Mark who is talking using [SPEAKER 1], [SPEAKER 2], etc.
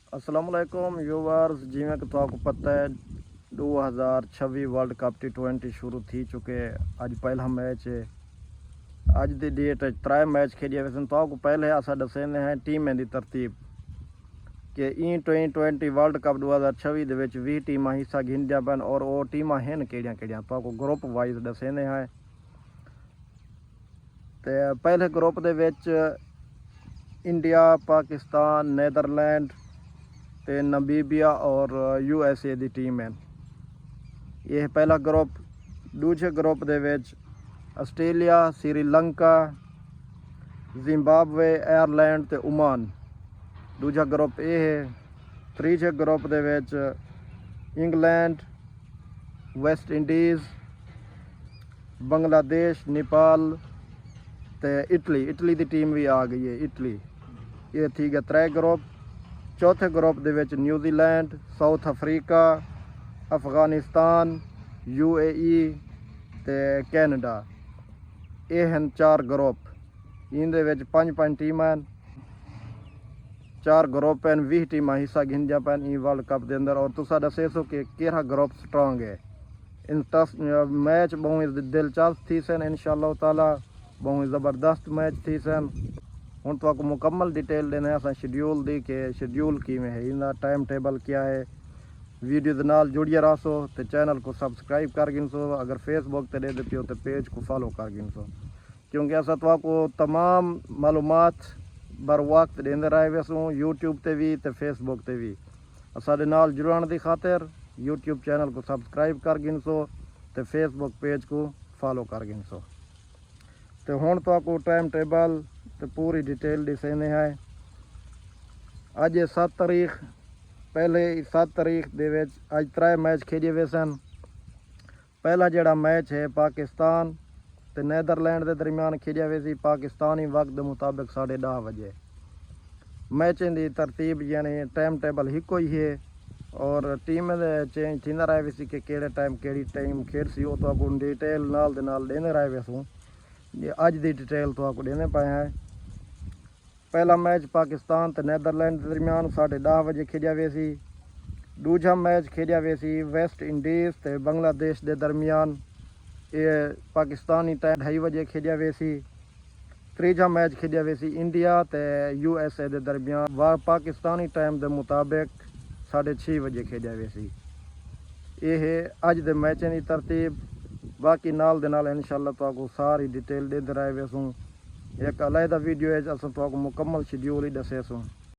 [SPEAKER 1] अस्सलामुअलैकुम व्यूवर्स, जिमें कि तो आपको पता है 2026 वर्ल्ड कप T20 शुरू थी चुके। अज पहला मैच है। अज की डेट 3 मैच खेलिए वैसे तो आपको पहले असा दसेंदे हैं टीमें की तरतीब कि T20 वर्ल्ड कप 2026 20 टीम हिस्सा गिनदियां पैन और वो टीम हैं केड़ियां तो आपको ग्रुप वाइज दसेंदे हैं। तो पहले ग्रुप दे विच इंडिया, पाकिस्तान, नैदरलैंड ते नमीबिया और USA की टीम है। यह पहला ग्रुप। दूजे ग्रुप दे विच आस्ट्रेलिया, श्रीलंका, जिम्बाब्वे, आयरलैंड ते ओमान। दूजा ग्रुप ये है। तीजे ग्रुप दे विच England, West Indies, Bangladesh, Nepal ते इटली की टीम भी आ गई है। इटली ये थी गए 3 ग्रुप। चौथे ग्रुप दे विच New Zealand, South Africa, Afghanistan, UAE ते कैनेडा। ये हैं 4 ग्रुप। इनदे विच 5-5 टीम हैं। 4 ग्रुप हैं, 20 टीम हिस्सा गिनदियां पैन ई वर्ल्ड कप के अंदर। और तुसा दसे सो कि केड़ा ग्रुप स्ट्रांग है। इन मैच बहुत दिलचस्प थी सन, इंशाअल्लाह ताला बहुत ज़बरदस्त मैच थी सन। हुण तो आपको मुकम्मल डिटेल देने अस शेड्यूल दी कि शेड्यूल किमें है, इनका टाइम टेबल क्या है। वीडियो के नाल जुड़िए रहो तो चैनल को सब्सक्राइब कर गिनसो। अगर फेसबुक पर दे देते हो तो पेज को फॉलो कर गिनसो, क्योंकि अस तो आपको तमाम मालूमात बर वक्त देंदे रहे वैसूँ यूट्यूब ते भी ते फेसबुक ते भी। असाडे नाल जुड़न की खातिर यूट्यूब चैनल को सब्सक्राइब कर गिनसो तो फेसबुक पेज को फॉलो कर गिनसो। तो हुण तो आपको टाइम टेबल तो पूरी डिटेल दिसेंदे हैं। अज 7 तारीख। पहले 7 तारीख दे विच अज 3 मैच खेले वे सन। पहला जोड़ा मैच है पाकिस्तान ते नैदरलैंड के दरमियान खेलिया वे सी पाकिस्तानी वक्त के मुताबिक 10:30 बजे। मैचें की तरतीब यानी टाइम टेबल हिको ही है और टीम चेंज थी रहे वे सी कि केड़े टाइम केड़ी टीम खेड सी। वो तो आपको डिटेल नाल दे नाल देने रहे वेसूँ। अज की डिटेल तो आपको देने पाए हैं। पहला मैच पाकिस्तान ते नैदरलैंड के दरमियान 10:30 बजे खेलिया वे सी। दूजा मैच खेलिया वे सी वेस्ट इंडीज़ ते बांग्लादेश के दरमियान। ये पाकिस्तानी टाइम 2:30 बजे खेलिया वे सी। तीजा मैच खेलिया वे सी इंडिया ते USA के दरमियान वह पाकिस्तानी टाइम के मुताबिक 6:30 बजे खेलिया वे सी। ये है अज के मैचों की तरतीब। बाकी नाल दे नाल इंशाअल्लाह तो आपको सारी डिटेल दे रहे वैसूँ। एक अलहदा वीडियो है अस तो आपको मुकम्मल शेड्यूल ही दसेसूँ।